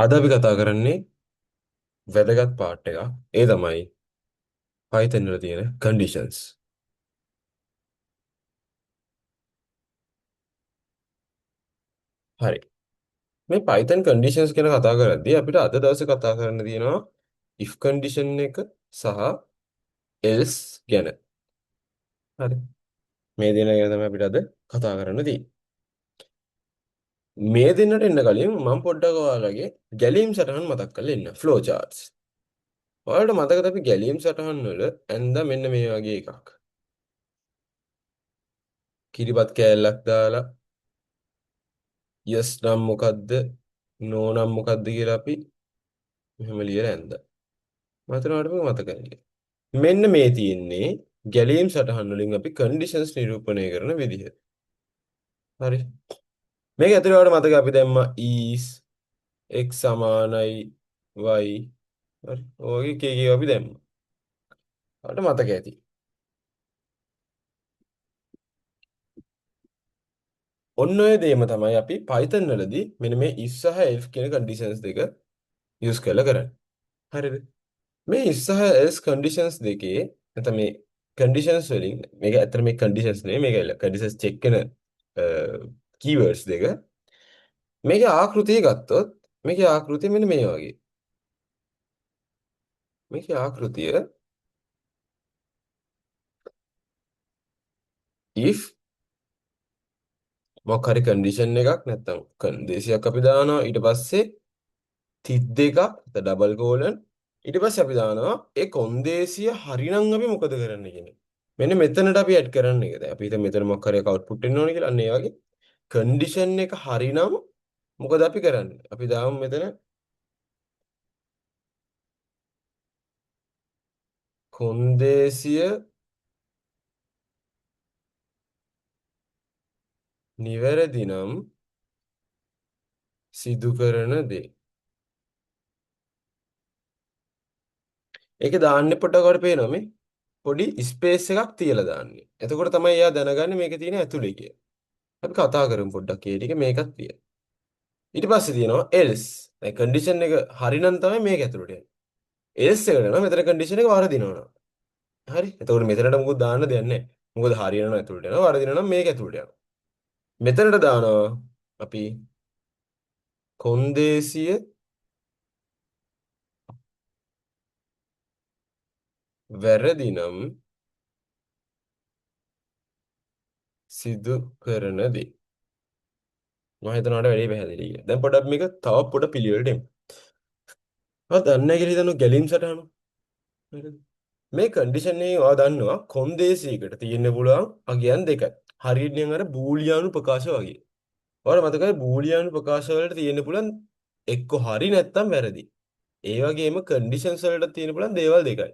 අද අපි කතා කරන්නේ වැදගත් පාර්ට් එකක්. ඒ තමයි Python වල තියෙන conditions. හරි. මේ Python conditions ගැන කතා කරද්දී අපිට අද දවසේ කතා කරන්න තියෙනවා if condition එක සහ else ගැන. හරි. මේ දෙන ගැන තමයි අපිට අද කතා කරන්න තියෙන්නේ. මේ දෙන්නට එන්න කලින් මම පොඩ්ඩක් ඔයාලගේ ගැලීම් සටහන් මතක් කරලා ඉන්න flow charts. ඔයාලට මතකද අපි ගැලීම් සටහන් වල ඇන්දා මෙන්න මේ වගේ එකක්. කිරිබත් කෑල්ලක් දාලා yes නම් මොකද්ද no නම් මොකද්ද කියලා අපි මෙහෙම ලියලා ඇන්දා. මම හිතනවා ඔයාලට මේක මතකයි කියලා. මෙන්න මේ තියෙන්නේ ගැලීම් සටහන් වලින් අපි conditions නිරූපණය කරන විදිහ. හරි. මේක ඇතුලේ ඔයාලට මතකයි අපි දැම්මා is x සමානයි y. හරි. ඔයගේ කීකේ අපි දැම්මා. ඔයාලට මතක ඇති. ඔන්න ඔය දෙයම තමයි අපි Python වලදී මෙන්න මේ if සහ else කියන conditions දෙක use කරලා කරන්නේ. හරිද? මේ if සහ else conditions දෙකේ නැත්නම් මේ conditions වලින් මේක ඇත්තට මේ conditions නෙවෙයි මේක conditions check කරන keywords දෙක මේකේ ආකෘතිය ගත්තොත් මේකේ ආකෘතිය මෙන්න මේ වගේ. මේකේ ආකෘතිය if මොකක් හරි condition එකක් නැත්නම් දේශයක් අපි දානවා ඊට පස්සේ තිත් දෙකක් ඩබල් කෝලන් ඊට පස්සේ අපි දානවා ඒ කොන්දේසිය හරිනම් අපි මොකද කරන්න කියන්නේ. මෙන්න මෙතනට අපි ඇඩ් කරන්න එක. දැන් අපි හිතමු මෙතන මොකක් හරි එක අවුට්පුට් එන්න ඕනේ කියලා. අන්න ඒ වගේ කන්ඩිෂන් එක හරිනම් මොකද අපි කරන්නේ? අපි දාමු මෙතන කොන්දේසිය නිවැරදි නම් සිදු කරන දේ. ඒක දාන්න පොඩ්ඩක් වඩ පේනවා මේ පොඩි ස්පේස් එකක් තියලා දාන්නේ. එතකොට තමයි එයා දැනගන්නේ මේකේ තියෙන ඇතුලේ කියලා. අපි කතා කරමු පොඩ්ඩක් ඒ ටික මේකත් තියෙන. ඊට පස්සේ තියෙනවා else. දැන් කන්ඩිෂන් එක හරිනම් තමයි මේක ඇතුලට යන්නේ. else එකට නම් මෙතන කන්ඩිෂන් එක වරදිනවා. හරි. එතකොට මෙතනට මොකද දාන්න දෙයක් නැහැ. මොකද හරියනවා ඇතුළට යනවා වරදිනවා නම් මේක ඇතුළට යනවා. මෙතනට දානවා අපි කොන්දේසිය වැරදි නම් සිදු කරන දේ. මම හිතනවාට වැඩි පැහැදිලි කියලා. දැන් පොඩ්ඩක් මේක තව පොඩ පිළිවෙලට එමු. ඔයා දන්නේ නැහැ කියලා හිතනවා ගැලීම් සටහන. හරිද? මේ කන්ඩිෂන් එකේ ඔයා දන්නවා කොන්දේසියකට තියෙන්න පුළුවන් අගයන් දෙකයි. හරියට නිකන් අර බූලියානු ප්‍රකාශ වගේ. ඔයාලට මතකයි බූලියානු ප්‍රකාශ වලට තියෙන්න පුළුවන් එක්ක හරි නැත්නම් වැරදි. ඒ වගේම කන්ඩිෂන්ස් වලට තියෙන්න පුළුවන් දේවල් දෙකයි.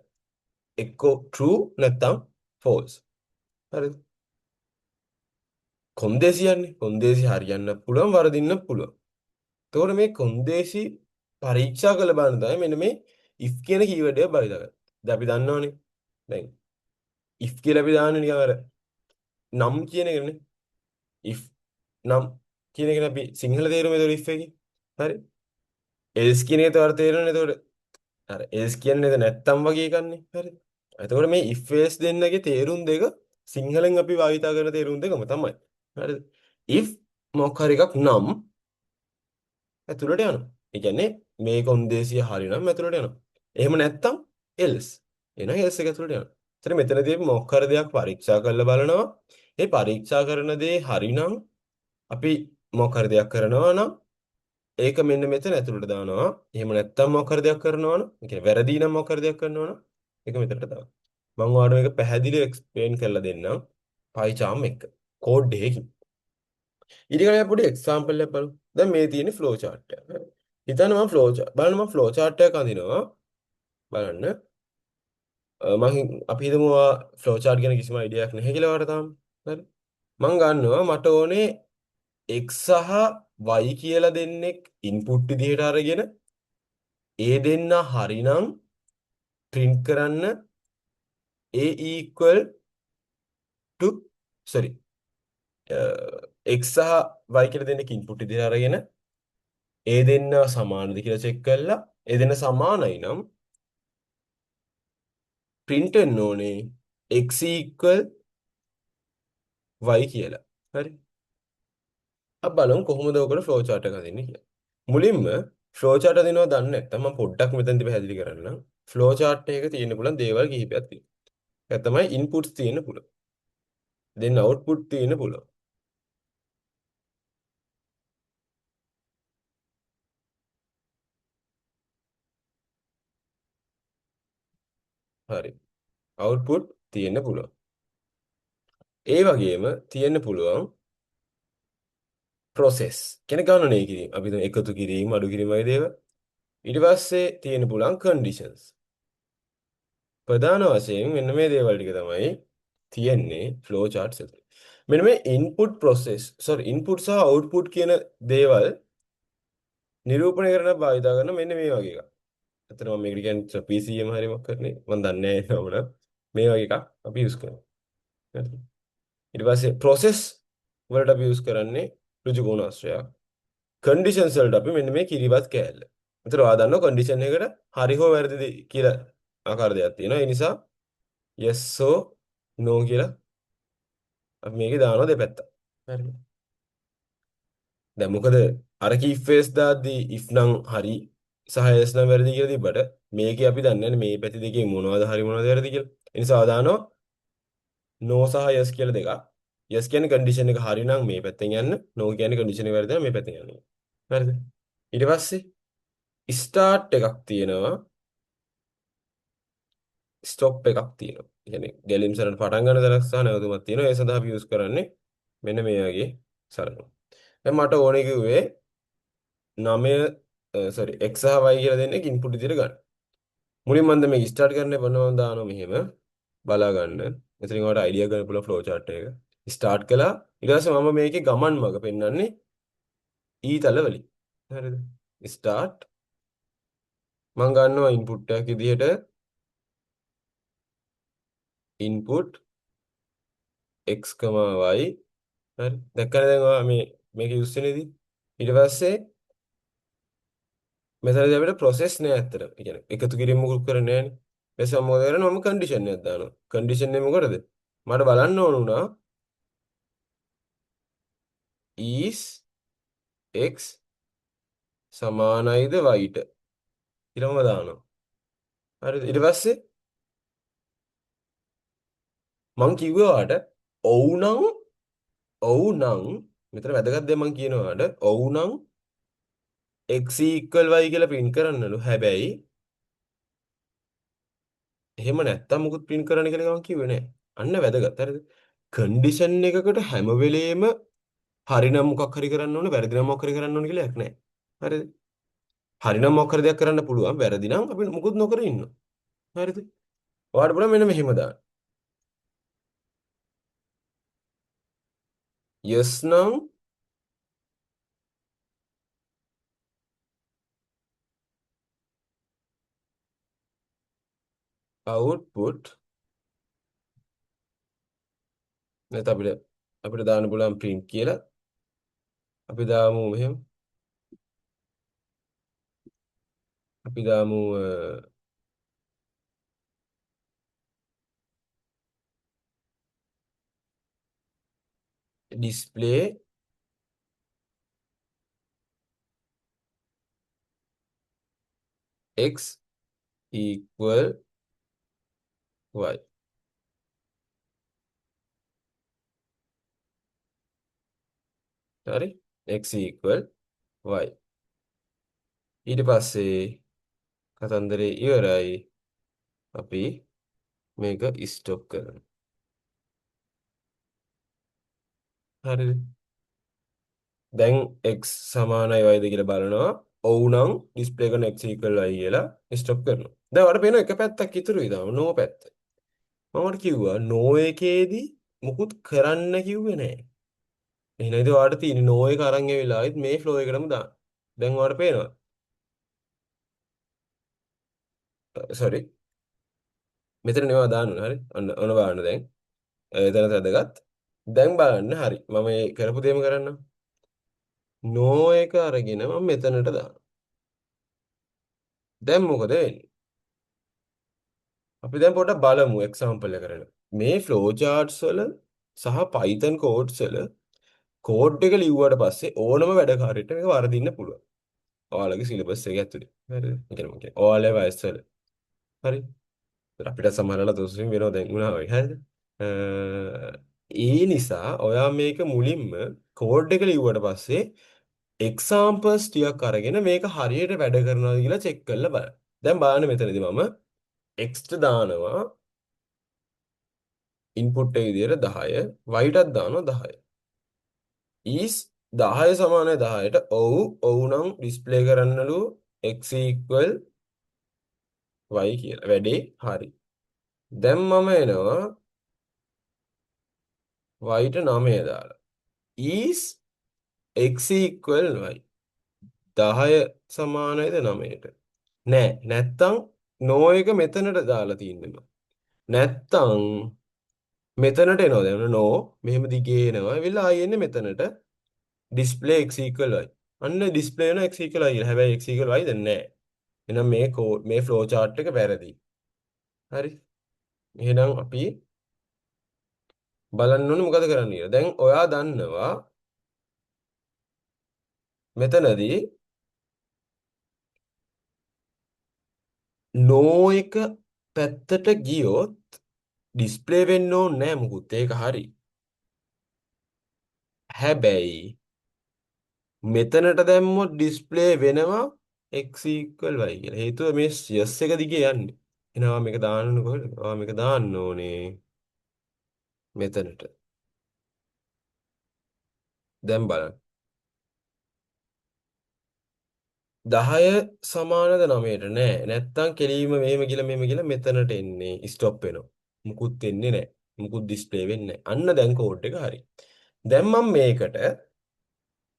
එක්ක true නැත්නම් false. හරිද? කොන්දේසියන්නේ කොන්දේසි හරියන්න පුළුවන් වරදින්න පුළුවන්. එතකොට මේ කොන්දේසි පරීක්ෂා කළ බලන්න තමයි මෙන්න මේ if කියන කීවර්ඩ් එක භාවිත කරන්නේ. දැන් අපි දන්නවනේ. දැන් if කියලා අපි දාන්නේ නිකන් අර නම් කියන එකනේ. if නම් කියන එක අපි සිංහල තේරුම ඒතකොට if එකේ. හරි. else කියන එක තවර තේරෙනවනේ එතකොට. අර else කියන්නේ නේද නැත්තම් වගේ එකන්නේ. හරිද? එතකොට මේ if else දෙන්නගේ තේරුම් දෙක සිංහලෙන් අපි භාවිත කරන තේරුම් දෙකම තමයි. හරිද? if මොකක් හරි එකක් නම් ඇතුළට යනවා. ඒ කියන්නේ මේ කොන්දේසිය හරි නම් ඇතුළට යනවා. එහෙම නැත්තම් else. එහෙනම් else එක ඇතුළට යනවා. එතන මෙතනදී අපි මොකක් හරි දෙයක් පරීක්ෂා කරලා බලනවා. ඒ පරීක්ෂා කරන දේ හරි නම් අපි මොකක් හරි දෙයක් කරනවා නම් ඒක මෙන්න මෙතන ඇතුළට දානවා. එහෙම නැත්තම් මොකක් හරි දෙයක් කරනවා නම්, ඒ කියන්නේ වැරදි නම් මොකක් හරි දෙයක් කරනවා නම් ඒක මෙතනට දානවා. මම ඔයාලට මේක පැහැදිලිව එක්ස්ප්ලেইন කරලා දෙන්නම්. PyCharm එක. කෝඩ් එකකින්. ඊට කලින් පොඩි එක්සැම්පල් එකක් බලමු. දැන් මේ තියෙන්නේ ෆ්ලෝ chart එක. හිතන්න මම ෆ්ලෝ chart බලන්න මම ෆ්ලෝ chart එකක් අඳිනවා. බලන්න. අපි හිතමු ෆ්ලෝ chart ගැන කිසිම අයිඩියාවක් නැහැ කියලා වට තාම. හරි. මම ගන්නවා මට ඕනේ x සහ y කියලා දෙන්නෙක් ඉන්පුට් විදිහට අරගෙන ඒ දෙන්න හරිනම් print කරන්න a equal to sorry x සහ y කියලා දෙන්නෙක් ඉන්පුට් විදිහට අරගෙන ඒ දෙන්න සමානද කියලා චෙක් කරලා ඒ දෙන්න සමානයි නම් print වෙන්න ඕනේ x equal y කියලා. හරි. අපි බලමු කොහොමද ඔකට ෆ්ලෝ chart එක හදින්නේ කියලා. මුලින්ම ෆ්ලෝ chart හදිනවා දන්නේ නැත්නම් මම පොඩ්ඩක් මෙතනදී පැහැදිලි කරන්නම්. ෆ්ලෝ chart එකක තියෙන්න පුළුවන් දේවල් කිහිපයක් තියෙනවා. ඒක තමයි inputs තියෙන්න පුළුවන්. then output තියෙන්න පුළුවන්. හරි. output තියෙන්න පුළුවන්. ඒ වගේම තියෙන්න පුළුවන් process. කියන්නේ ගණනය කිරීම. අපි හිතමු එකතු කිරීම, අඩු කිරීම වගේ දේවල්. ඊට පස්සේ තියෙන්න පුළුවන් conditions. ප්‍රධාන වශයෙන් මෙන්න මේ දේවල් ටික තමයි තියෙන්නේ flow charts එකේ. මෙන්න මේ input සහ output කියන දේවල් නිරූපණය කරන භාවිතා කරන මෙන්න මේ වගේ එකක්. ඇත්තට මම මේකට කියන්නේ PCM හරි මොකක් කරන්නේ මම දන්නේ නැහැ නම. මේ වගේ එකක් අපි යූස් කරනවා. හරිද? ඊට පස්සේ process වලට අපි යූස් කරන්නේ ඍජු කෝණාශ්‍රයක්. conditions වලට අපි මෙන්න මේ කිරිවත් කෑල්ල. ඒතර ඔයා දන්නවා condition එකට හරි හෝ වැරදිද කියලා ආකාර දෙකක් තියෙනවා. ඒ නිසා yes or no කියලා අපි මේකේ දානවා දෙපැත්ත. හරිද? දැන් මොකද අර if phase දාද්දී if නම් හරි සහ yes නම් වැරදි කියලා තිබ්බට මේකේ අපි දන්නේ නැහැ මේ පැති දෙකේ මොනවද හරි මොනවද වැරදි කියලා. ඒ නිසා දානවා no සහ yes කියලා දෙකක්. yes කියන්නේ condition එක හරි නම් මේ පැත්තෙන් යන්න. no කියන්නේ condition එක වැරදි නම් මේ පැත්තෙන් යන්න. හරිද? ඊට පස්සේ start එකක් තියෙනවා stop එකක් තියෙනවා. ඒ කියන්නේ ගැලීම් සරණ පටන් ගන්න තැනක් සහ නැවතුමක් තියෙනවා. ඒ සඳහා අපි use කරන්නේ මෙන්න මේ වගේ සරණ. දැන් මට ඕනේ කිව්වේ 9 sorry x සහ y කියලා දෙන්නේ ඉන්පුට් විදිහට ගන්න. මුලින්ම මම මේක ස්ටාර්ට් කරන්න බන්නම දානවා මෙහෙම බලා ගන්න. එතනින් ඔයාලට අයිඩියා ගන්න පුළුවන් ෆ්ලෝ chart එක. ස්ටාර්ට් කළා. ඊට පස්සේ මම මේකේ ගමන් මඟ පෙන්වන්නේ ඊතල වලින්. හරිද? ස්ටාර්ට් මම ගන්නවා ඉන්පුට් එකක් විදිහට input x, y. හරි. දැක්කද දැන් ඔයා මේක යූස් වෙනේදී? ඊට පස්සේ මෙතනදී අපිට process නෑ ඇත්තට. ඒ කියන්නේ එකතු කිරීම මොකුත් කරන්නේ නෑනේ. ඊපස්සේ මම මොකද කරන්නේ? මම condition එකක් දානවා. condition එක මොකටද? මට බලන්න ඕන උනා is x සමානයිද y ට කියලා මම දානවා. හරිද? ඊට පස්සේ මං කිව්වා ඔයාට ඔව් නම් මෙතන වැදගත් දේ මං කියනවා ඔයාට ඔව් නම් x equal y කියලා print කරන්නලු. හැබැයි එහෙම නැත්තම් මොකුත් print කරන්න කියලා මං කිව්වේ නෑ. අන්න වැදගත්. හරිද? condition එකකට හැම වෙලේම හරි නම් මොකක් හරි කරන්න ඕනේ, වැරදි නම් මොකක් හරි කරන්න ඕනේ කියලා එකක් නෑ. හරිද? හරි නම් මොකක් හරි දෙයක් කරන්න පුළුවන්. වැරදි නම් අපි මොකුත් නොකර ඉන්නවා. හරිද? ඔයාලට පුළුවන් මෙන්න මෙහෙම දාන්න. yes නම් output නැත්නම් අපිට දාන්න පුළුවන් print කියලා. අපි දාමු මෙහෙම. අපි දාමු display x equal y. හරි? x equal y. ඊට පස්සේ කතන්දරේ ඉවරයි. අපි මේක ස්ටොප් කරනවා. හරිද? දැන් x සමානයි y ද කියලා බලනවා. ඔව් නම් ඩිස්ප්ලේ කරන x equal y කියලා ස්ටොප් කරනවා. දැන් ඔයාලට පේනවා එක පැත්තක් ඉතුරුයි තාම no පැත්ත. මම කිව්වා no එකේදී මුකුත් කරන්න කිව්වේ නෑ. එහෙනම් ඉතින් ඔයාලට තියෙන්නේ no එක අරන් ඇවිල්ලා ආයෙත් මේ ෆ්ලෝ එකටම දාන්න. දැන් ඔයාලට පේනවා. sorry. මෙතන නෙවෙයි දාන්න ඕනේ. හරි? ඔන්න බලන්න දැන්. එතන වැදගත්. දැන් බලන්න හරි. මම මේ කරපු දේම කරන්නම්. නෝ එක අරගෙන මම මෙතනට දානවා. දැන් මොකද වෙන්නේ? අපි දැන් පොඩ්ඩක් බලමු එක්සැම්පල් එකකට. මේ ෆ්ලෝ charts වල සහ Python codes වල කෝඩ් එක ලිව්වට පස්සේ ඕනම වැඩකාරයට මේක වරදින්න පුළුවන්. ඔයාලගේ සිලබස් එක ඇතුලේ. හරිද? ඒ කියන්නේ මොකක්ද? ඔයාලේ වයස වල. හරි. අපිට සමහරවල් දොස්රින් වෙනවා දැන් වුණා වගේ. හරිද? ඒ නිසා ඔයා මේක මුලින්ම කෝඩ් එක ලිව්වට පස්සේ එක්සාම්පල්ස් ටිකක් අරගෙන මේක හරියට වැඩ කරනවද කියලා චෙක් කරලා බලන්න. දැන් බලන්න මෙතනදී මම x ට දානවා ඉන්පුට් එක විදියට 10 y ටත් දානවා 10. is 10 සමානයි 10ට ඔව් නම් ඩිස්ප්ලේ කරන්නලු x equal y කියලා. වැඩේ හරි. දැන් මම එනවා y ට 9 දාලා. is x equal y 10 සමානයිද 9ට? නෑ නැත්තම් නෝ එක මෙතනට දාලා තියෙනවා. නැත්තම් මෙතනට එනවා දැන් නෝ මෙහෙම දිගේ එනවා. එවිලා ආයෙ එන්නේ මෙතනට display x equal y. අන්න display වෙන x equal y කියලා. හැබැයි x equal y දැන් නෑ. එහෙනම් මේ flow chart එක වැරදි. හරි. එහෙනම් අපි බලන්න ඕනේ මොකද කරන්න කියලා. දැන් ඔයා දන්නවා මෙතනදී නෝ එක පැත්තට ගියොත් ඩිස්ප්ලේ වෙන්න ඕනේ නෑ මුකුත්. ඒක හරි. හැබැයි මෙතනට දැම්මොත් ඩිස්ප්ලේ වෙනවා x equal y කියලා. හේතුව මේ S එක දිගේ යන්නේ. එනවා මේක දාන්න ඕනේ කොහෙද? මේක දාන්න ඕනේ මෙතනට. දැන් බලන්න. 10 සමානද 9ට නෑ. නැත්තම් කෙලින්ම මෙහෙම ගිහලා මෙතනට එන්නේ. ස්ටොප් වෙනවා. මුකුත් වෙන්නේ නෑ. මුකුත් ඩිස්ප්ලේ වෙන්නේ නෑ. අන්න දැන් කෝඩ් එක හරි. දැන් මම මේකට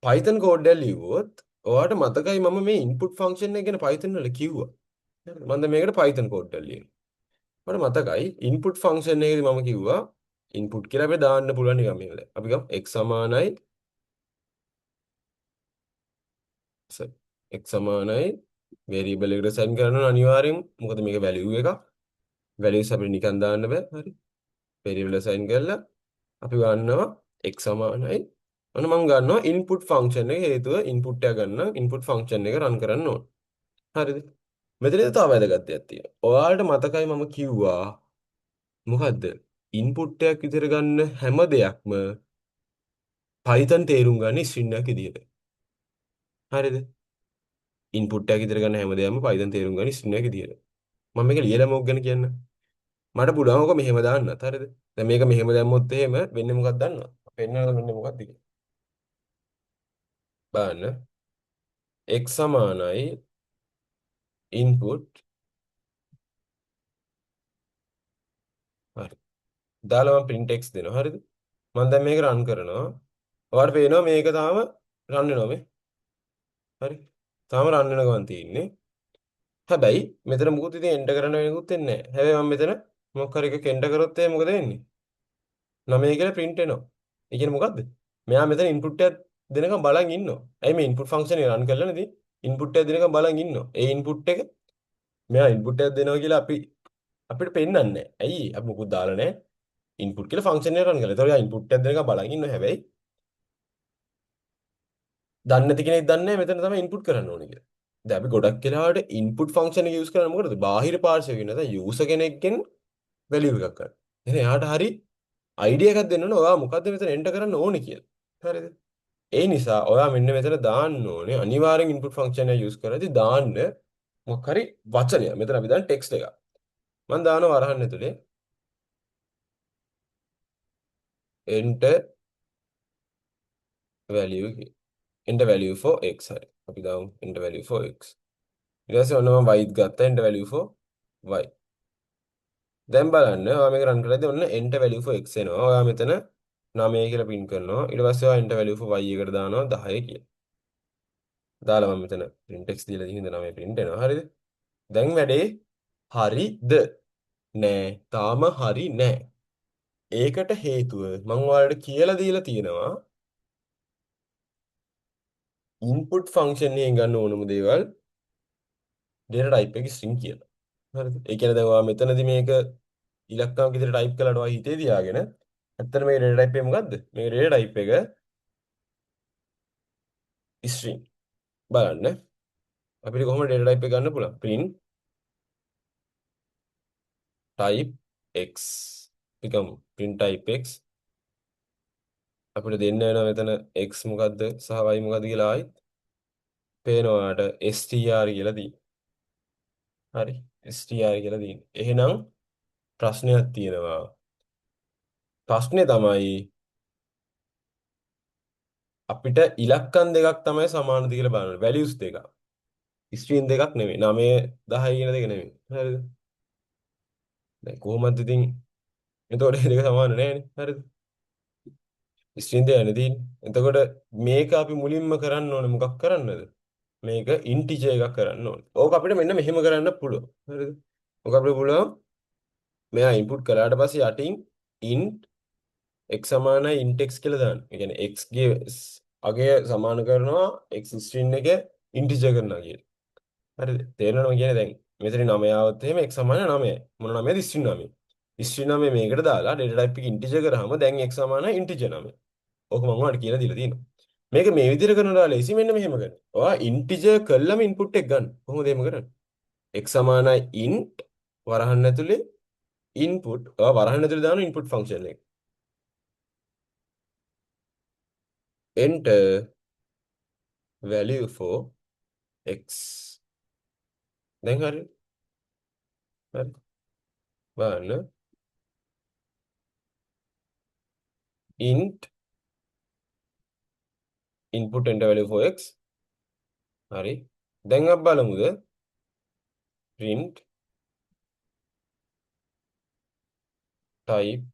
Python කෝඩ් එක ලිව්වොත් ඔයාට මතකයි මම මේ input function එක ගැන Python වල කිව්වා. මම දැන් මේකට Python කෝඩ් එකක් ලියනවා. මට මතකයි input function එකේදී මම කිව්වා input කියලා අපිට දාන්න පුළුවන් නිකන් මේක දැන්. අපි ගමු x සමානයි sorry, x සමානයි variable එකට assign කරනවා අනිවාර්යෙන්. මොකද මේක value එකක්. values අපිට නිකන් දාන්න බෑ. හරි. variable assign කරලා අපි ගන්නවා x සමානයි. අන්න මම ගන්නවා input function එක හේතුව input එක ගන්න input function එක run කරන්න ඕන. හරිද? මෙතනදී තව වැදගත් දෙයක් තියෙනවා. ඔයාලට මතකයි මම කිව්වා මොකද්ද? ඉන්පුට් එකක් විතර ගන්න හැම දෙයක්ම Python තේරුම් ගන්න string එකක් විදියට. හරිද? ඉන්පුට් එකක් විතර ගන්න හැම දෙයක්ම Python තේරුම් ගන්න string එකක් විදියට. මම මේක ලියලා මොකක් ගැන කියන්න. මට පුළුවන් ඔක මෙහෙම දාන්නත්. හරිද? දැන් මේක මෙහෙම දැම්මොත් එහෙම වෙන්නේ මොකක්ද දන්නවද? පෙන්නනවා මෙන්න මොකක්ද කියලා. බලන්න. x සමානයි input හරි. දාලා මම print x දෙනවා. හරිද? මම දැන් මේක run කරනවා. ඔයාලට පේනවා මේක තාම run වෙනවා මේ. හරි. තාම run වෙන ගමන් තියෙන්නේ. හැබැයි මෙතන මුකුත් ඉතින් එන්ටර් කරන්න වෙනකුත් වෙන්නේ නැහැ. හැබැයි මම මෙතන මොකක් හරි එකක් එන්ටර් කරොත් එහෙනම් මොකද වෙන්නේ? 9 කියලා print වෙනවා. ඒ කියන්නේ මොකද්ද? මෙයා මෙතන input එකක් දෙනකම් බලන් ඉන්නවා. ඇයි මේ input function එක run කරලා නැති? input එකක් දෙනකම් බලන් ඉන්නවා. ඒ input එක මෙයා input එකක් දෙනවා කියලා අපිට පෙන්වන්නේ නැහැ. ඇයි? අපි මුකුත් දාලා නැහැ. input කියලා function එක run කරලා. ඒතකොට යා input එකක් දෙනකම් බලන් ඉන්නවා. හැබැයි දන්නේ නැති කෙනෙක් දන්නේ නැහැ මෙතන තමයි input කරන්න ඕනේ කියලා. දැන් අපි ගොඩක් වෙලාවට input function එක use කරන්නේ මොකටද? බාහිර පාර්ශ්වයකින් නැත්නම් user කෙනෙක්ගෙන් value එකක් ගන්න. එහෙනම් එයාට හරි idea එකක් දෙන්න ඕනේ ඔයා මොකද්ද මෙතන enter කරන්න ඕනේ කියලා. හරිද? ඒ නිසා ඔයා මෙන්න මෙතන දාන්න ඕනේ අනිවාර්යෙන් input function එක use කරද්දී දාන්න මොකක් හරි වචනය. මෙතන අපි දාන text එකක්. මම දානවා වරහන් ඇතුලේ enter value කියලා. enter value for x හරි. අපි දාමු enter value for x. ඊට පස්සේ ඔන්න මම y ගත්තා enter value for y. දැන් බලන්න ඔයා මේක රන් කරද්දී ඔන්න enter value for x එනවා. ඔයා මෙතන 9 කියලා print කරනවා. ඊට පස්සේ ඔයා enter value for y එකට දානවා 10 කියලා. දාලා මම මෙතන print x දීලා තියෙන 9 print වෙනවා. හරිද? දැන් වැඩේ හරිද? නෑ. තාම හරි නෑ. ඒකට හේතුව මම ඔයාලට කියලා දීලා තියෙනවා ඉන්පුට් ෆන්ක්ෂන් එකෙන් ගන්න ඕනම දේවල් data type එකේ string කියලා. හරිද? ඒ කියන්නේ දැන් ඔයා මෙතනදී මේක ඉලක්කමක් විදිහට ටයිප් කළාට ඔයා හිතේ තියාගෙන ඇත්තට මේ data type එක මොකද්ද? මේ data type එක string. බලන්න. අපිට කොහොමද data type එක ගන්න පුළුවන්? print type x. become print type x අපිට දෙන්න වෙනවා මෙතන x මොකද්ද සහ y මොකද්ද කියලා ආයිත් පේනවාට str කියලා දී. හරි. str කියලා දී. එහෙනම් ප්‍රශ්නයක් තියෙනවා. ප්‍රශ්නේ තමයි අපිට ඉලක්කම් දෙකක් තමයි සමානද කියලා බලන්න. values දෙකක්. string දෙකක් නෙමෙයි. 9 10 කියන දෙක නෙමෙයි. හරිද? දැන් කොහොමද ඉතින් එතකොට මේ දෙක සමාන නැහැ නේ. හරිද? string දෙක නෙදී. එතකොට මේක අපි මුලින්ම කරන්න ඕනේ මොකක් කරන්නද? මේක ඉන්ටිජර් එකක් කරන්න ඕනේ. ඕක අපිට මෙන්න මෙහෙම කරන්න පුළුවන්. හරිද? ඕක අපිට පුළුවන් මෙයා ඉන්පුට් කරාට පස්සේ යටින් int x සමානයි int x කියලා දාන්න. ඒ කියන්නේ x ගේ අගය සමාන කරනවා x string එක ඉන්ටිජර් කරනවා කියලා. හරිද? තේරෙනවද කියන්නේ දැන් මෙතන 9 ආවොත් එහෙම x සමාන 9යි. මොන 9ද string 9. string 9 මේකට දාලා data type එක ඉන්ටිජර් කරාම දැන් x සමාන ඉන්ටිජර් 9. ඕක මම ඔයාලට කියලා දීලා තියෙනවා. මේක මේ විදිහට කරනවා ලේසි මෙන්න මෙහෙම කරන්න. ඔයා ඉන්ටිජර් කළාම ඉන්පුට් එක ගන්න. කොහොමද එහෙම කරන්නේ? x සමානයි int වරහන් ඇතුලේ input ඔයා වරහන් ඇතුලේ දාන input function එක. enter value for x. දැන් හරි. හරි. බලන්න int input enter value for x. හරි. දැන් අපි බලමුද print type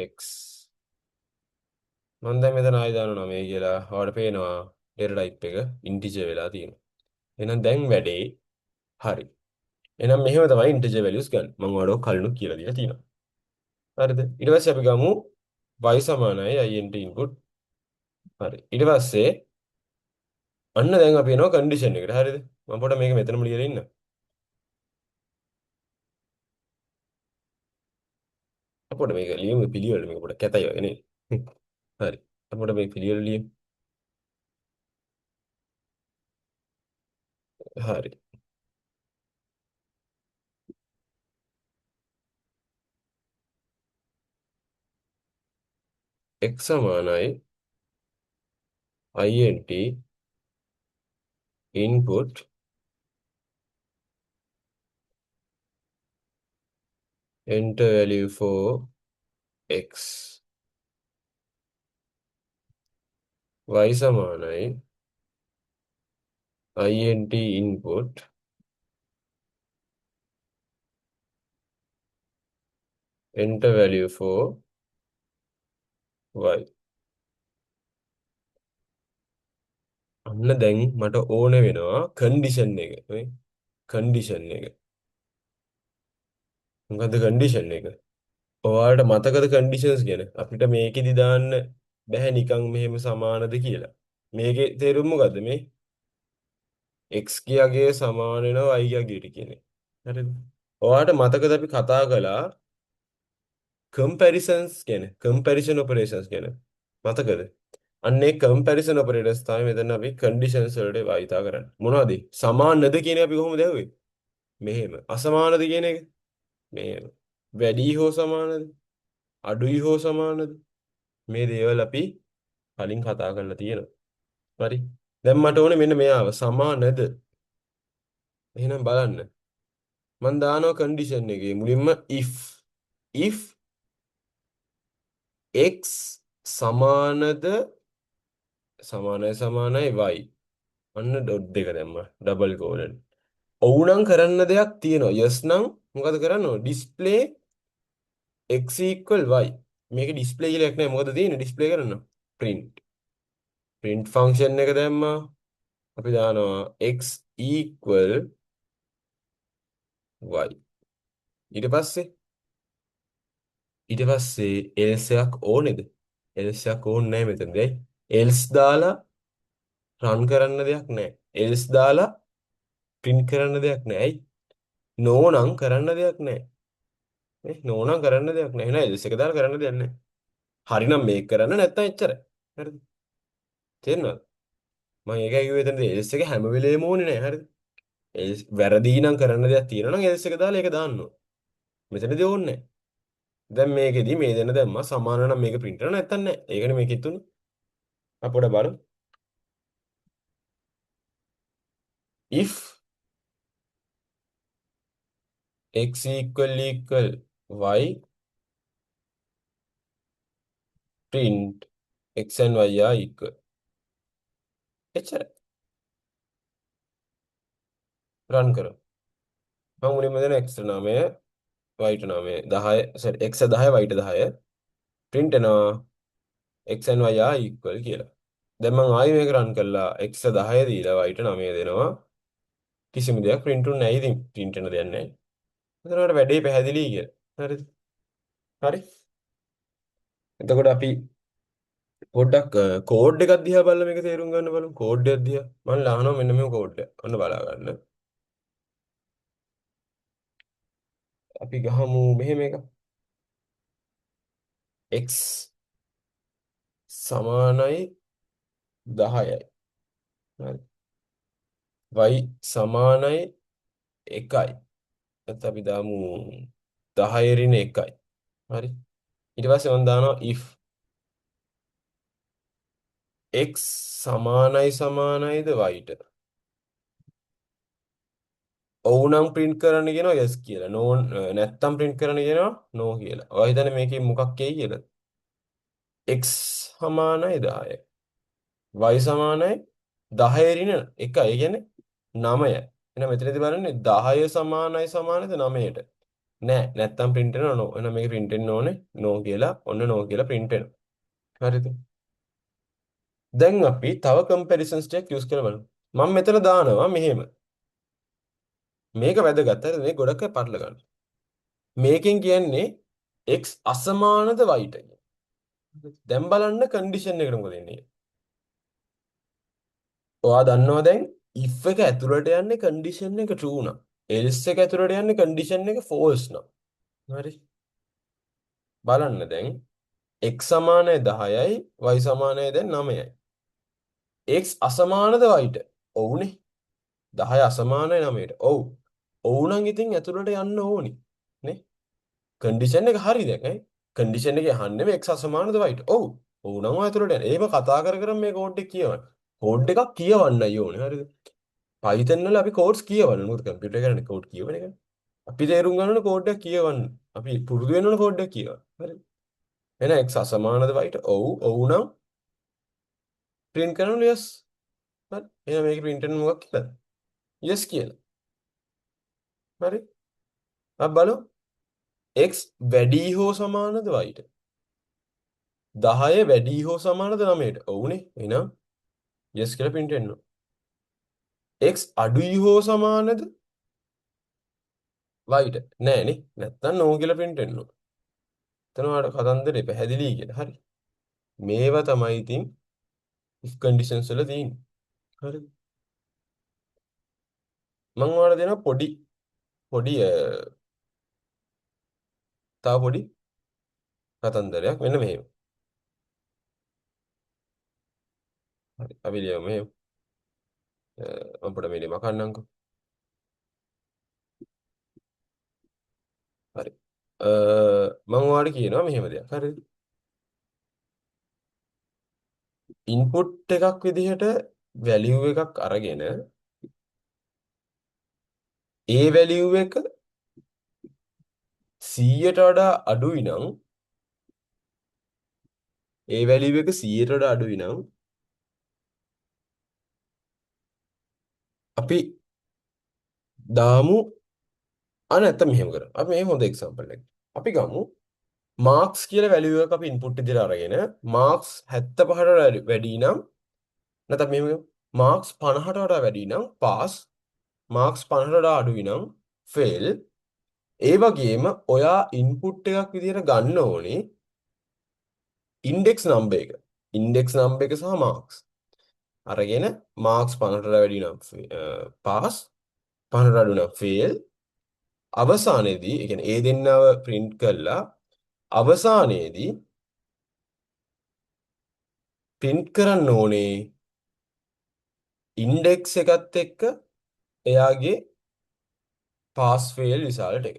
x. මම දැන් මෙතන ආයෙ දානවා මේ කියලා. ඔයාලට පේනවා data type එක integer වෙලා තියෙනවා. එහෙනම් දැන් වැඩේ හරි. එහෙනම් මෙහෙම තමයි integer values ගන්න. මම ඔයාලට කලිනුත් කියලා දීලා තියෙනවා. හරිද? ඊට පස්සේ අපි ගමු y සමානයි int input. හරි. ඊට පස්සේ අන්න දැන් අපි එනවා condition එකට. හරිද? මම පොඩ්ඩක් මේක මෙතනම ලියලා ඉන්න. අපොඩ මේක ලියමු පිළිවෙල මේක පොඩ්ඩක් කැතයි වගේ නේ. හරි. අපොඩ මේක පිළිවෙල ලියමු. හරි. x සමානයි int input enter value for x. y සමානයි int input enter value for y. අන්න දැන් මට ඕන වෙනවා condition එක නේ. condition එක. මොකද්ද condition එක? ඔයාලට මතකද conditions ගැන? අපිට මේකෙදි දාන්න බැහැ නිකන් මෙහෙම සමානද කියලා. මේකේ තේරුම මොකද්ද මේ? x ගියගේ සමාන වෙනවා y ගියට කියන්නේ. හරිද? ඔයාලට මතකද අපි කතා කළා comparisons ගැන, comparison operations ගැන. මතකද? අන්නේ comparison operators තමයි මෙතන අපි conditions වලට භාවිතා කරන්නේ. මොනවද? සමානද කියන අපි කොහොමද ඇහුවේ? මෙහෙම. අසමානද කියන එක? මෙහෙම. වැඩි හෝ සමානද? අඩුයි හෝ සමානද? මේ දේවල් අපි කලින් කතා කරලා තියෙනවා. හරි. දැන් මට ඕනේ මෙන්න මෙයාව සමානද? එහෙනම් බලන්න. මම දානවා condition එකේ මුලින්ම if x සමානද සමානයි y. අන්න ඩොට් දෙක දැම්මා. Double colon. ඔව් නම් කරන්න දෙයක් තියෙනවා. yes නම් මොකද කරන්න ඕන? display x equal y. මේක display කියලා එකක් නෑ. මොකද තියෙන්නේ? display කරන්න. print function එක දැම්මා. අපි දානවා x equal y. ඊට පස්සේ else එකක් ඕනේද? else එකක් ඕනේ නැහැ මෙතනදී. else දාලා රන් කරන්න දෙයක් නැහැ. else දාලා print කරන්න දෙයක් නැහැ. ඇයි? no නම් කරන්න දෙයක් නැහැ. නේ no නම් කරන්න දෙයක් නැහැ. එහෙනම් else එක දාලා කරන්න දෙයක් නැහැ. හරිනම් මේක කරන්න නැත්තම් එච්චරයි. හරිද? තේරෙනවද? මම ඒකයි කිව්වේ එතනදී else එක හැම වෙලේම ඕනේ නැහැ. හරිද? else වැරදි නම් කරන්න දෙයක් තියෙනවා නම් else එක දාලා ඒක දාන්න ඕන. මෙතනදී ඕනේ නැහැ. දැන් මේකෙදි මේ දෙන්න දැම්මා සමාන නම් මේක print කරන්න නැත්තම් නැහැ. ඒකනේ මේකෙත් උනේ. අපොඩ බලමු. if x equal y print x and y are equal. එච්චරයි. රන් කරමු. මම මුලින්ම දෙන x ට 9 y ට 9 10 sorry x 10 y ට 10 print එනවා x and y are equal කියලා. දැන් මම ආයෙ මේක රන් කළා x 10 දීලා y ට 9 දෙනවා. කිසිම දෙයක් print උන්නේ නැහැ. ඉතින් print වෙන දෙයක් නැහැ. එතකොට වැඩේ පැහැදිලි කියලා. හරිද? හරි. එතකොට අපි පොඩ්ඩක් කෝඩ් එකක් දිහා බලලා මේක තේරුම් ගන්න බලමු. කෝඩ් එකක් දිහා. මම ලානවා මෙන්න මේ කෝඩ් එක. ඔන්න බලා ගන්න. අපි ගහමු මෙහෙම එකක්. x සමානයි 10යි. හරි. y සමානයි 1යි. එතකොට අපි දාමු 10 ඍණ 1යි. හරි. ඊට පස්සේ මම දානවා if x සමානයිද y ට. ඔව් නම් print කරන්න කියනවා yes කියලා. no නැත්තම් print කරන්න කියනවා no කියලා. ඔයා හිතන්නේ මේකේ මොකක් එයි කියලා? x සමානයි 10යි. y සමානයි 10 ඍණ 1යි. ඒ කියන්නේ 9යි. එහෙනම් මෙතනදී බලන්නේ 10 සමානයිද 9ට? නෑ. නැත්තම් print වෙනවා no. එහෙනම් මේක print වෙන්න ඕනේ no කියලා. ඔන්න no කියලා print වෙනවා. හරිද? දැන් අපි තව comparisons ටිකක් use කරලා බලමු. මම මෙතන දානවා මෙහෙම. මේක වැදගත්. හරිද? මේ ගොඩක් අය පටල ගන්න. මේකෙන් කියන්නේ x අසමානද y ට. දැන් බලන්න කන්ඩිෂන් එකට මොකද වෙන්නේ. ඔයා දන්නවා දැන් if එක ඇතුළට යන්නේ කන්ඩිෂන් එක true නම්. else එක ඇතුළට යන්නේ කන්ඩිෂන් එක false නම්. හරි. බලන්න දැන් x සමානයි 10යි y සමානයි දැන් 9යි. x අසමානද y ට? ඔව්නේ. 10 අසමානයි 9ට. ඔව්. ඔව් නම් ඉතින් ඇතුළට යන්න ඕනි. නේ? කන්ඩිෂන් එක හරි දැන් ඈ. කන්ඩිෂන් එකේ අහන්නේ මේ x අසමානද y ට? ඔව්. ඔව් නම් ඇතුළට යන්න. එහෙම කතා කර මේ කෝඩ් එක කියවන්න. කෝඩ් එකක් කියවන්නයි ඕනේ. හරිද? Python වල අපි කෝඩ්ස් කියවන්න. මොකද කම්පියුටර් එක කරන්නේ කෝඩ් කියවන එක. අපි තේරුම් ගන්න ඕනේ කෝඩ් එක කියවන්න. අපි පුරුදු වෙන්න ඕනේ කෝඩ් එක කියවන්න. හරිද? එහෙනම් x අසමානද y ට? ඔව්. ඔව් නම් print කරනවා yes. හරි. එහෙනම් මේකේ print වෙන මොකක් කියලාද? yes කියලා. හරි. අපි බලමු x වැඩි හෝ සමානද y ට? 10 වැඩි හෝ සමානද 9ට? ඔව්නේ. එහෙනම් yes කියලා print වෙන්න ඕන. x අඩුයි හෝ සමානද y ට? නෑනේ. නැත්තම් no කියලා print වෙන්න ඕන. එතන ඔයාලට කතන්දරේ පැහැදිලි කියලා. හරි. මේවා තමයි ඉතින් if conditions වල තියෙන්නේ. හරිද? මම ඔයාලට දෙනවා පොඩි තව පොඩි කතන්දරයක් මෙන්න මෙහෙම. හරි. අපි ලියමු මෙහෙම. මම පොඩ මෙලිම කන්නම්කෝ. හරි. මම ඔයාලට කියනවා මෙහෙම දෙයක්. හරිද? ඉන්පුට් එකක් විදිහට වැලියු එකක් අරගෙන ඒ වැලියු එක 100ට වඩා අඩුයි නම් ඒ වැලියු එක 100ට වඩා අඩුයි නම් අපි දාමු නැත්තම් මෙහෙම කරමු. අපි මේ හොඳ එක්සැම්පල් එකක්. අපි ගමු මාක්ස් කියලා වැලියු එකක් අපි ඉන්පුට් විදිහට අරගෙන මාක්ස් 75ට වැඩි නම් නැත්නම් මෙහෙම මාක්ස් 50ට වඩා වැඩි නම් පාස් මාක්ස් 50ට වඩා අඩුයි නම් ෆේල්. ඒ වගේම ඔයා ඉන්පුට් එකක් විදිහට ගන්න ඕනේ ඉන්ඩෙක්ස් නම්බර් එක. ඉන්ඩෙක්ස් නම්බර් එක සහ මාක්ස් අරගෙන මාක්ස් 50ට වැඩි නම් පාස් 50ට අඩු නම් ෆේල් අවසානයේදී ඒ කියන්නේ ඒ දෙන්නව print කළා අවසානයේදී print කරන්න ඕනේ ඉන්ඩෙක්ස් එකත් එක්ක එයාගේ පාස් ෆේල් රිසල්ට් එක.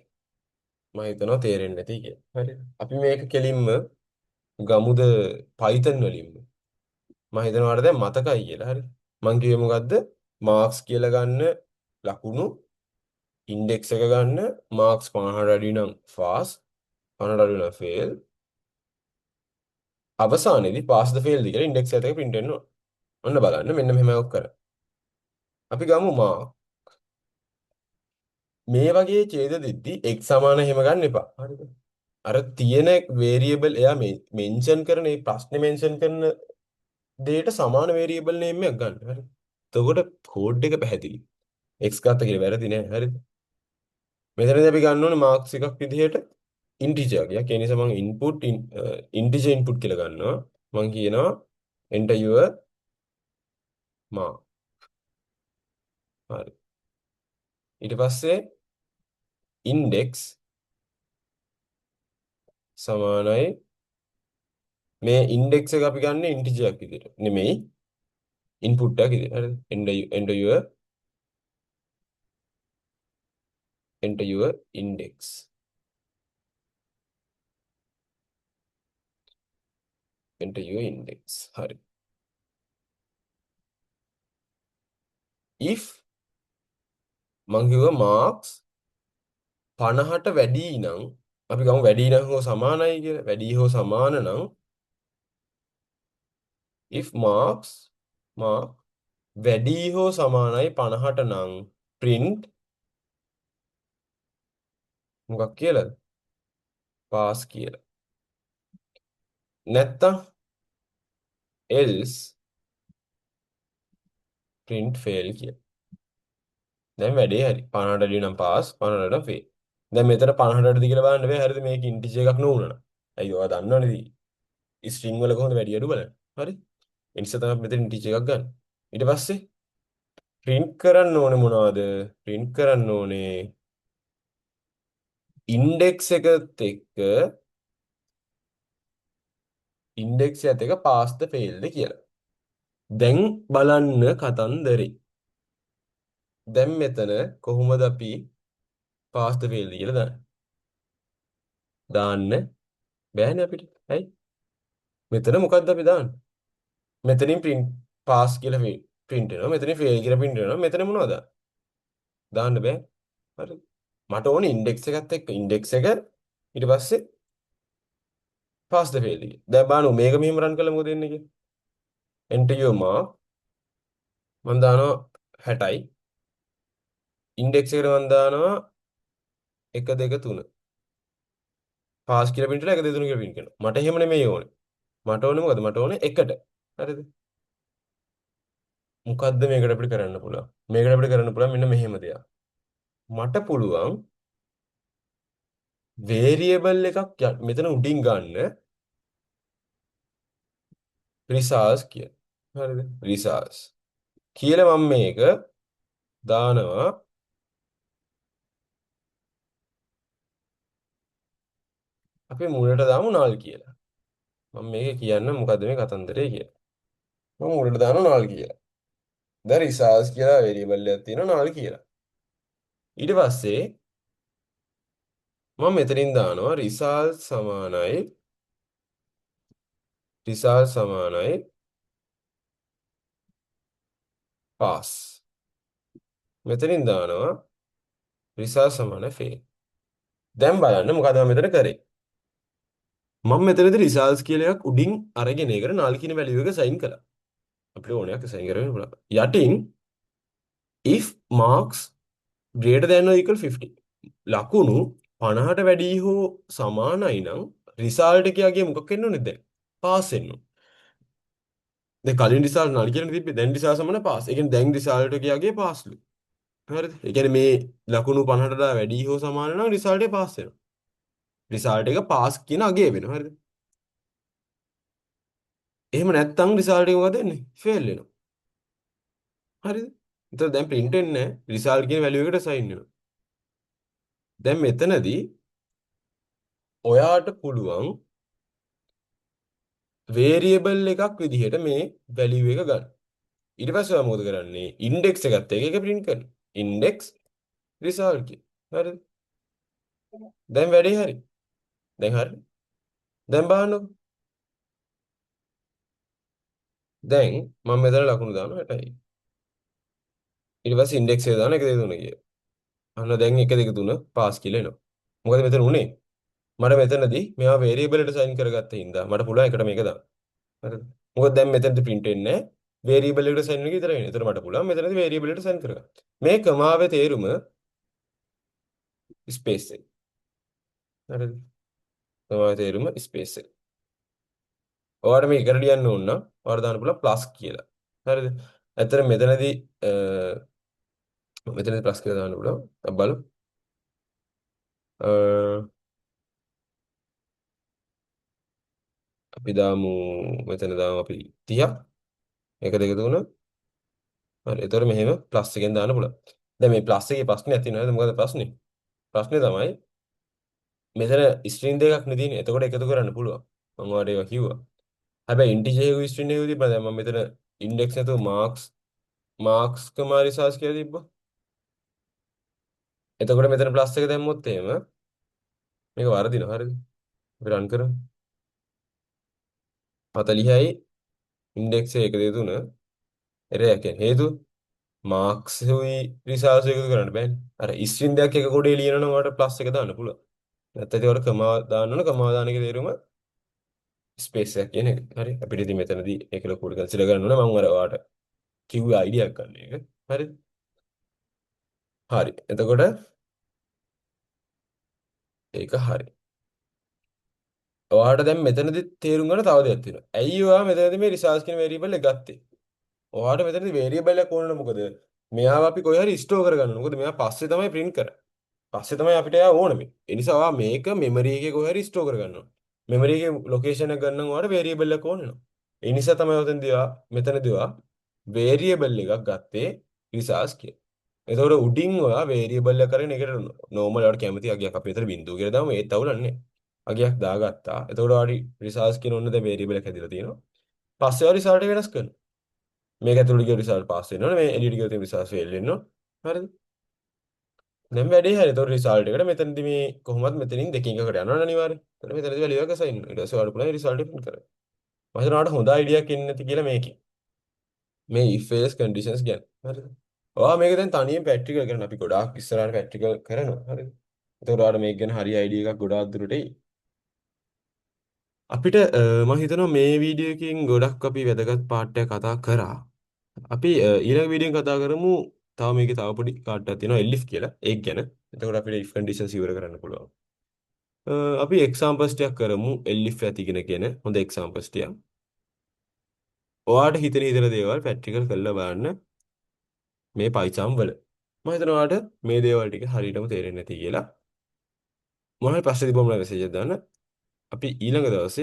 මම හිතනවා තේරෙන්නේ නැති කියලා. හරිද? අපි මේක කෙලින්ම ගමුද Python වලින්ම. මම හිතනවා ඔයාලට දැන් මතකයි කියලා. හරි. මං කිව්වේ මොකද්ද? මාක්ස් කියලා ගන්න ලකුණු ඉන්ඩෙක්ස් එක ගන්න මාක්ස් 50ට වැඩි නම් පාස් 50ට අඩු නම් ෆේල් අවසානයේදී පාස්ද ෆේල්ද කියලා ඉන්ඩෙක්ස් එකත් එක්ක print වෙන්න ඕන. ඔන්න බලන්න මෙන්න මෙහෙම ඔක් කරා. අපි ගමු මාක් මේ වගේ ඡේද දෙද්දි x සමාන එහෙම ගන්න එපා. හරිද? අර තියෙන වේරියබල් එයා මෙන්ෂන් කරන මේ ප්‍රශ්නේ මෙන්ෂන් කරන දෙයට සමාන වේරියබල් නේම් එකක් ගන්න. හරි. එතකොට කෝඩ් එක පැහැදිලි. x ගත්ත කියලා වැරදි නෑ. හරිද? මෙතනදී අපි ගන්න ඕනේ මාක්ස් එකක් විදිහට ඉන්ටිජර් එකක්. ඒ නිසා මම ඉන්ටිජර් ඉන්පුට් කියලා ගන්නවා. මම කියනවා enter your mark. හරි. ඊට පස්සේ index සමානයි මේ ඉන්ඩෙක්ස් එක අපි ගන්න ඉන්ටිජර් එකක් විදිහට. නෙමෙයි ඉන්පුට් එකක් විදිහට. හරිද? enter your index. enter your index. හරි. if මං කිව්වා marks 50ට වැඩි නම් අපි ගමු වැඩි නම් හෝ සමානයි කියලා. වැඩි හෝ සමාන නම් if mark වැඩි හෝ සමානයි 50ට නම් print මොකක් කියලාද? pass කියලා. නැත්තම් else print fail කියලා. දැන් වැඩේ හරි. 50ට වැඩි නම් pass 50ට නම් fail. දැන් මෙතන 50ට වැඩිද කියලා බලන්න බෑ. හරිද? මේක ඉන්ටිජර් එකක් නෝනන. අයියෝ ඔයා දන්නවනේ. ස්ට්‍රින්ග් වල කොහොමද වැඩි අඩු බලන්න. හරි? ඒ නිසා තමයි මෙතන ඉන්ටිජර් එකක් ගන්න. ඊට පස්සේ print කරන්න ඕනේ මොනවද? print කරන්න ඕනේ ඉන්ඩෙක්ස් එකත් එක්ක ඉන්ඩෙක්ස් එකත් එක්ක පාස්ද ෆේල්ද කියලා. දැන් බලන්න කතන්දරේ. දැන් මෙතන කොහොමද අපි පාස්ද ෆේල්ද කියලා දාන්න බෑනේ අපිට. හරි? මෙතන මොකද්ද අපි දාන්නේ? මෙතනින් print පාස් කියලා print වෙනවා. මෙතනින් fail කියලා print වෙනවා. මෙතන මොනවද? දාන්න බෑ. හරි. මට ඕනේ ඉන්ඩෙක්ස් එකත් එක්ක ඉන්ඩෙක්ස් එක ඊට පස්සේ පාස්ද ෆේල්ද කියලා. දැන් බලන්න මේක මෙහෙම රන් කළා මොකද වෙන්නේ කියලා. enter your mark මම දානවා 60යි. ඉන්ඩෙක්ස් එකට මම දානවා 1 2 3. පාස් කියලා print කරලා 1 2 3 කියලා print කරනවා. මට එහෙම නෙමෙයි ඕනේ. මට ඕනේ මොකද? මට ඕනේ 1ට. හරිද? මොකද්ද මේකට අපිට කරන්න පුළුවන්? මේකට අපිට කරන්න පුළුවන් මෙන්න මෙහෙම දෙයක්. මට පුළුවන් වේරියබල් එකක් මෙතන උඩින් ගන්න රිසාල්ස් කිය. හරිද? රිසාල්ස්. කියලා මම මේක දානවා අපි මුලට දාමු null කියලා. මම මේක කියන්න මොකද්ද මේ කතන්දරේ කියලා. මම මුලට දානවා null කියලා. දැන් රිසාල්ස් කියලා වේරියබල් එකක් තියෙනවා null කියලා. ඊට පස්සේ මම මෙතනින් දානවා රිසාල්ස් සමානයි pass. මෙතනින් දානවා රිසාල්ස් සමානයි fail. දැන් බලන්න මොකද මම මෙතන කරේ. මම මෙතනදී රිසල්ට්ස් කියලා එකක් උඩින් අරගෙන ඒකට null කියන වැලියු එක සයින් කළා. අපිට ඕනයක් සයින් කරන්න පුළුවන්. යටින් if marks greater than or equal 50 ලකුණු 50ට වැඩි හෝ සමානයි නම් රිසල්ට් එකගේ මොකක් වෙන්න ඕනේද දැන්? පාස් වෙන්න ඕනේ. දැන් කලින් රිසල්ට් null කියන තිබ්බේ දැන් රිසල්ට් සමාන පාස්. ඒ කියන්නේ දැන් රිසල්ට් එකගේ පාස්ලු. හරිද? ඒ කියන්නේ මේ ලකුණු 50ට වැඩි හෝ සමාන නම් රිසල්ට් එක පාස් වෙනවා. රිසල්ට් එක පාස් කියන අගය වෙනවා. හරිද? එහෙම නැත්තම් රිසල්ට් එක මොකද වෙන්නේ? ෆේල් වෙනවා. හරිද? එතකොට දැන් print වෙන්නේ නැහැ. රිසල්ට් කියන වැලියු එකට assign වෙනවා. දැන් මෙතනදී ඔයාට පුළුවන් variable එකක් විදිහට මේ value එක ගන්න. ඊට පස්සේ ඔයා මොකද කරන්නේ? index එකත් එක්ක ඒක print කරනවා. index result කිය. හරිද? දැන් වැඩේ හරි. දැන් හරි. දැන් බලන්නකො. දැන් මම මෙතන ලකුණු දානවා 60යි. ඊට පස්සේ index එක දානවා 1 2 3 කිය. අන්න දැන් 1 2 3 පාස් කියලා එනවා. මොකද මෙතන උනේ? මට මෙතනදී මේවා variable එකට assign කරගත්ත හින්දා මට පුළුවන් එකට මේක දාන්න. හරිද? මොකද දැන් මෙතනදී print වෙන්නේ නැහැ. variable එකට assign එක විතරයි වෙන්නේ. එතන මට පුළුවන් මෙතනදී variable එකට assign කරගන්න. මේ කමාවේ තේරුම space එක. හරිද? කමාවේ තේරුම space එක. ඔයාලට මේක එකට ලියන්න ඕන නම් ඔයාලට දාන්න පුළුවන් plus කියලා. හරිද? ඇත්තට මෙතනදී plus කියලා දාන්න පුළුවන්. අපි බලමු. අ, අපි දාමු මෙතන දාමු අපි 30ක්. 1 2 3. හරි. එතකොට මෙහෙම ප්ලස් එකෙන් දාන්න පුළුවන්. දැන් මේ ප්ලස් එකේ ප්‍රශ්නයක් තියෙනවා. මොකද ප්‍රශ්නේ? ප්‍රශ්නේ තමයි මෙතන ස්ට්‍රින්ග් දෙකක් නේ තියෙන්නේ. එතකොට එකතු කරන්න පුළුවන්. මම ඔයාලට ඒවා කිව්වා. හැබැයි ඉන්ටිජර් එකකුයි ස්ට්‍රින්ග් එකකුයි තිබ්බා. දැන් මම මෙතන ඉන්ඩෙක්ස් නැතුව මාක්ස් කමාරි සාස් කියලා තිබ්බා. එතකොට මෙතන ප්ලස් එක දැම්මොත් එහෙම මේක වරදිනවා. හරිද? අපි රන් කරමු. 40යි ඉන්ඩෙක්ස් එක 1 2 3 එරරයක් කියන්නේ. හේතුව මාක්ස් හුයි රිසාල්ස් එකතු කරන්න බෑනේ. අර ස්ට්‍රින්ග් දෙකක් එක කොටේ ලියනනම් ඔයාලට ප්ලස් එක දාන්න පුළුවන්. නැත්නම් ඒකට කමා දාන්න ඕන. කමා දාන එකේ තේරුම ස්පේස් එකක් කියන එක. හරි. අපිට ඉතින් මෙතනදී ඒක ලොකුට කන්සිඩර් කරන්න ඕන. මම අර ඔයාලට කිව්වේ අයිඩියා එකක් ගන්න එක. හරිද? හරි. එතකොට ඒක හරි. ඔයාලට දැන් මෙතනදී තේරුම් ගන්න තව දෙයක් තියෙනවා. ඇයි ඔයා මෙතනදී මේ රිසාල්ස් කියන වේරියබල් එක ගත්තේ? ඔයාලට මෙතනදී වේරියබල් එකක් ඕන මොකද? මෙයාව අපි කොහේ හරි ස්ටෝර් කරගන්න. මොකද මෙයා පස්සේ තමයි print කරන්නේ. පස්සේ තමයි අපිට එයා ඕන මේ. ඒ නිසා ඔයා මේක මෙමරි එකේ කොහේ හරි ස්ටෝර් කරගන්න ඕන. මෙමරි එකේ ලොකේෂන් එක ගන්න ඔයාලට වේරියබල් එකක් ඕන වෙනවා. ඒ නිසා තමයි මෙතනදී ඔයා වේරියබල් එකක් ගත්තේ රිසාල්ස් කියලා. එතකොට උඩින් ඔයා වේරියබල් එක කරගෙන ඒකට නෝමල් ඔයාලට කැමති අගයක් අපි මෙතන බිංදුව කියලා දාමු ඒත් අවුලන්නේ. අගයක් දාගත්තා. එතකොට ඔයාලට රිසාල්ස් කියන ඔන්න දැන් වේරියබල් එක හැදිලා තියෙනවා. පස්සේ ඔයා රිසල්ට් එක වෙනස් කරනවා. මේක ඇතුළට ගිය රිසල්ට් පාස් වෙන්න ඕනේ. මේ එළියට ගිය රිසල්ට් ෆේල් වෙන්න ඕනේ. හරිද? දැන් වැඩේ හරි. ඒතකොට රිසල්ට් එකට මෙතනදී මේ කොහොමද මෙතනින් දෙකින් එකකට යනවනේ අනිවාර්යෙන්. එතකොට මෙතනදී වැලියු එක අසයින් වෙනවා. ඊට පස්සේ ඔයාලට පුළුවන් රිසල්ට් එක print කරන්න. මම හිතනවා ඔයාලට හොඳ අයිඩියක් එන්නේ නැති කියලා මේකේ. මේ if else conditions ගැන. හරිද? ඔයා මේක දැන් තනියෙන් ප්‍රැක්ටිකල් කරන්න. අපි ගොඩාක් ඉස්සරහට ප්‍රැක්ටිකල් කරනවා. හරිද? එතකොට ඔයාලට මේක ගැන හරි අයිඩියා එකක් ගොඩාක් දුරට එයි. අපිට මම හිතනවා මේ වීඩියෝ එකකින් ගොඩක් අපි වැදගත් පාර්ට් එකක් කතා කරා. අපි ඊළඟ වීඩියෝෙන් කතා කරමු තව මේකේ තව පොඩි කාඩ් එකක් තියෙනවා elif කියලා. ඒක ගැන. එතකොට අපිට if conditions ඉවර කරන්න පුළුවන්. අපි එක්සාම්පල්ස් ටිකක් කරමු elif ඇති කියන හොඳ එක්සාම්පල්ස් ටිකක්. ඔයාලට හිතන දේවල් ප්‍රැක්ටිකල් කරලා බලන්න මේ Python වල. මම හිතනවා ඔයාලට මේ දේවල් ටික හරියටම තේරෙන්නේ නැති කියලා. මොනවා හරි ප්‍රශ්න තිබුණම මෙසේජ් එකක් දාන්න. අපි ඊළඟ දවසේ